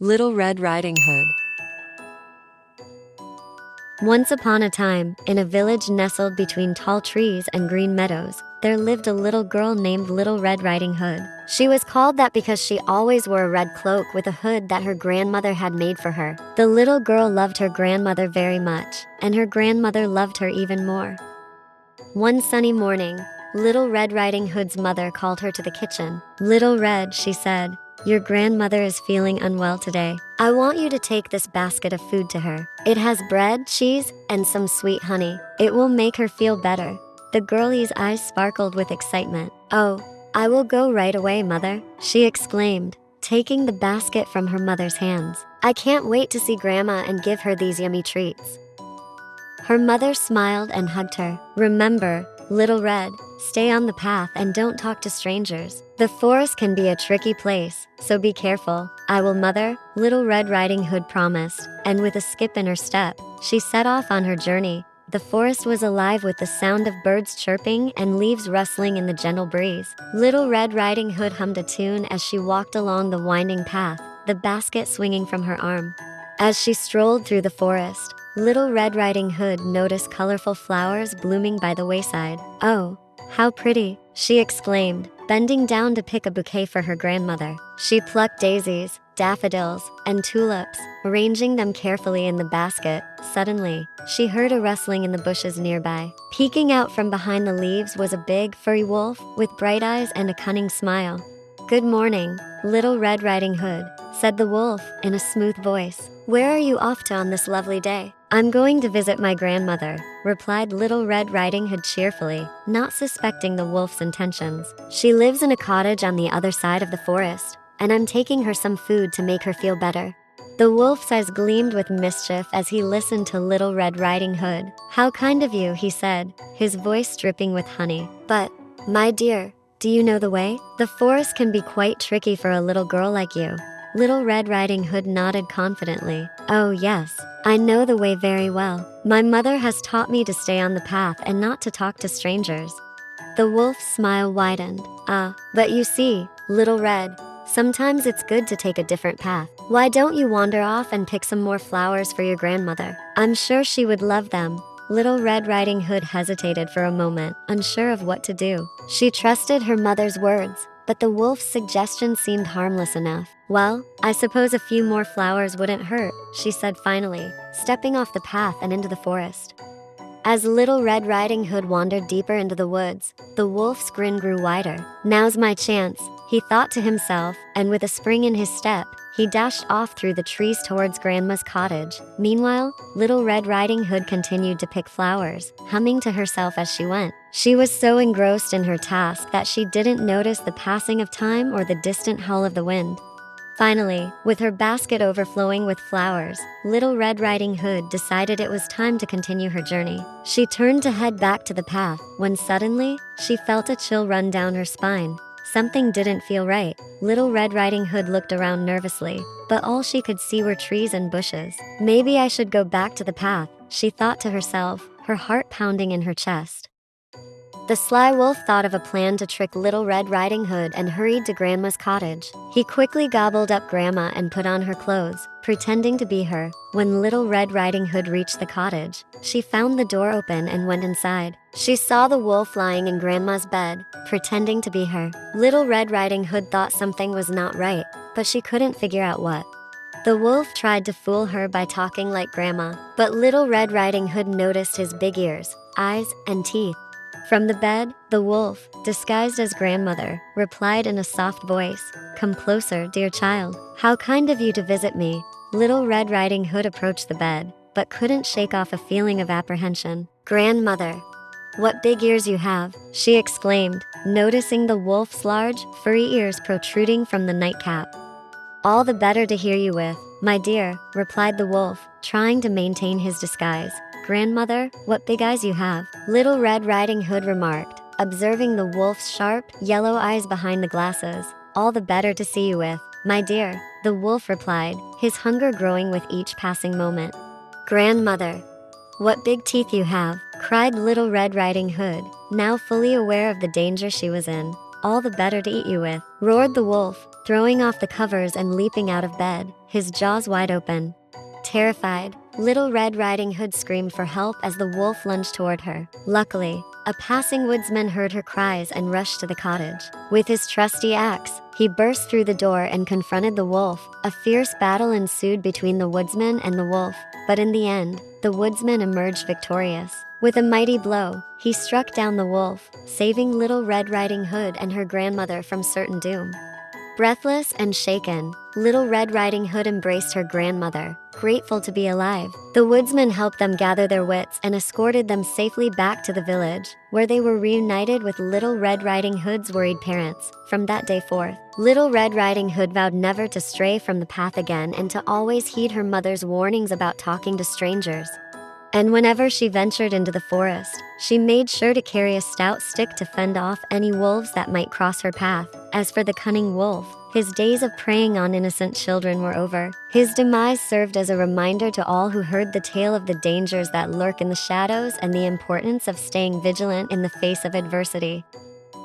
Little Red Riding Hood. Once upon a time, in a village nestled between tall trees and green meadows, there lived a little girl named Little Red Riding Hood. She was called that because she always wore a red cloak with a hood that her grandmother had made for her. The little girl loved her grandmother very much, and her grandmother loved her even more. One sunny morning, Little Red Riding Hood's mother called her to the kitchen. "Little Red," she said, "your grandmother is feeling unwell today. I want you to take this basket of food to her. It has bread, cheese, and some sweet honey. It will make her feel better." The girlie's eyes sparkled with excitement. "Oh, I will go right away, Mother," she exclaimed, taking the basket from her mother's hands. "I can't wait to see Grandma and give her these yummy treats." Her mother smiled and hugged her. "Remember, Little Red, stay on the path and don't talk to strangers. The forest can be a tricky place, so be careful." "I will, Mother," Little Red Riding Hood promised, and with a skip in her step, she set off on her journey. The forest was alive with the sound of birds chirping and leaves rustling in the gentle breeze. Little Red Riding Hood hummed a tune as she walked along the winding path, the basket swinging from her arm. As she strolled through the forest, Little Red Riding Hood noticed colorful flowers blooming by the wayside. "Oh, how pretty," she exclaimed, bending down to pick a bouquet for her grandmother. She plucked daisies, daffodils, and tulips, arranging them carefully in the basket. Suddenly, she heard a rustling in the bushes nearby. Peeking out from behind the leaves was a big, furry wolf with bright eyes and a cunning smile. "Good morning, Little Red Riding Hood," said the wolf in a smooth voice. "Where are you off to on this lovely day?" "I'm going to visit my grandmother," replied Little Red Riding Hood cheerfully, not suspecting the wolf's intentions. "She lives in a cottage on the other side of the forest, and I'm taking her some food to make her feel better." The wolf's eyes gleamed with mischief as he listened to Little Red Riding Hood. "How kind of you," he said, his voice dripping with honey. "But, my dear, do you know the way? The forest can be quite tricky for a little girl like you." Little Red Riding Hood nodded confidently. "Oh yes, I know the way very well. My mother has taught me to stay on the path and not to talk to strangers." The wolf's smile widened. "Ah, but you see, Little Red, sometimes it's good to take a different path. Why don't you wander off and pick some more flowers for your grandmother? I'm sure she would love them." Little Red Riding Hood hesitated for a moment, unsure of what to do. She trusted her mother's words, but the wolf's suggestion seemed harmless enough. "Well, I suppose a few more flowers wouldn't hurt," she said finally, stepping off the path and into the forest. As Little Red Riding Hood wandered deeper into the woods, the wolf's grin grew wider. "Now's my chance," he thought to himself, and with a spring in his step, he dashed off through the trees towards Grandma's cottage. Meanwhile, Little Red Riding Hood continued to pick flowers, humming to herself as she went. She was so engrossed in her task that she didn't notice the passing of time or the distant howl of the wind. Finally, with her basket overflowing with flowers, Little Red Riding Hood decided it was time to continue her journey. She turned to head back to the path, when suddenly, she felt a chill run down her spine. Something didn't feel right. Little Red Riding Hood looked around nervously, but all she could see were trees and bushes. "Maybe I should go back to the path," she thought to herself, her heart pounding in her chest. The sly wolf thought of a plan to trick Little Red Riding Hood and hurried to Grandma's cottage. He quickly gobbled up Grandma and put on her clothes, pretending to be her. When Little Red Riding Hood reached the cottage, she found the door open and went inside. She saw the wolf lying in Grandma's bed, pretending to be her. Little Red Riding Hood thought something was not right, but she couldn't figure out what. The wolf tried to fool her by talking like Grandma, but Little Red Riding Hood noticed his big ears, eyes, and teeth. From the bed, the wolf, disguised as grandmother, replied in a soft voice, "Come closer, dear child. How kind of you to visit me." Little Red Riding Hood approached the bed, but couldn't shake off a feeling of apprehension. "Grandmother, what big ears you have," she exclaimed, noticing the wolf's large, furry ears protruding from the nightcap. "All the better to hear you with, my dear," replied the wolf, trying to maintain his disguise. "Grandmother, what big eyes you have," Little Red Riding Hood remarked, observing the wolf's sharp, yellow eyes behind the glasses. "All the better to see you with, my dear," the wolf replied, his hunger growing with each passing moment. "Grandmother, what big teeth you have," cried Little Red Riding Hood, now fully aware of the danger she was in. "All the better to eat you with," roared the wolf, throwing off the covers and leaping out of bed. his jaws wide open. Terrified, Little Red Riding Hood screamed for help as the wolf lunged toward her. Luckily, a passing woodsman heard her cries and rushed to the cottage. With his trusty axe, he burst through the door and confronted the wolf. A fierce battle ensued between the woodsman and the wolf, but in the end, the woodsman emerged victorious. With a mighty blow, he struck down the wolf, saving Little Red Riding Hood and her grandmother from certain doom. Breathless and shaken, Little Red Riding Hood embraced her grandmother, grateful to be alive. The woodsman helped them gather their wits and escorted them safely back to the village, where they were reunited with Little Red Riding Hood's worried parents. From that day forth, Little Red Riding Hood vowed never to stray from the path again and to always heed her mother's warnings about talking to strangers. And whenever she ventured into the forest, she made sure to carry a stout stick to fend off any wolves that might cross her path. As for the cunning wolf, his days of preying on innocent children were over. His demise served as a reminder to all who heard the tale of the dangers that lurk in the shadows and the importance of staying vigilant in the face of adversity.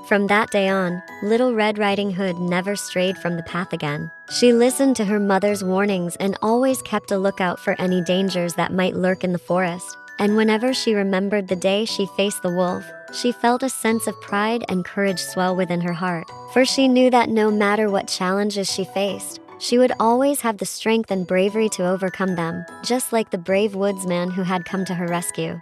From that day on, Little Red Riding Hood never strayed from the path again. She listened to her mother's warnings and always kept a lookout for any dangers that might lurk in the forest. And whenever she remembered the day she faced the wolf, she felt a sense of pride and courage swell within her heart. For she knew that no matter what challenges she faced, she would always have the strength and bravery to overcome them, just like the brave woodsman who had come to her rescue.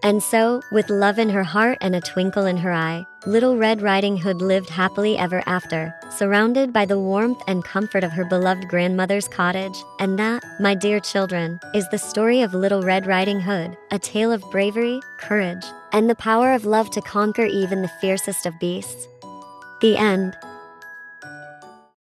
And so, with love in her heart and a twinkle in her eye, Little Red Riding Hood lived happily ever after, surrounded by the warmth and comfort of her beloved grandmother's cottage. And that, my dear children, is the story of Little Red Riding Hood, a tale of bravery, courage, and the power of love to conquer even the fiercest of beasts. The end.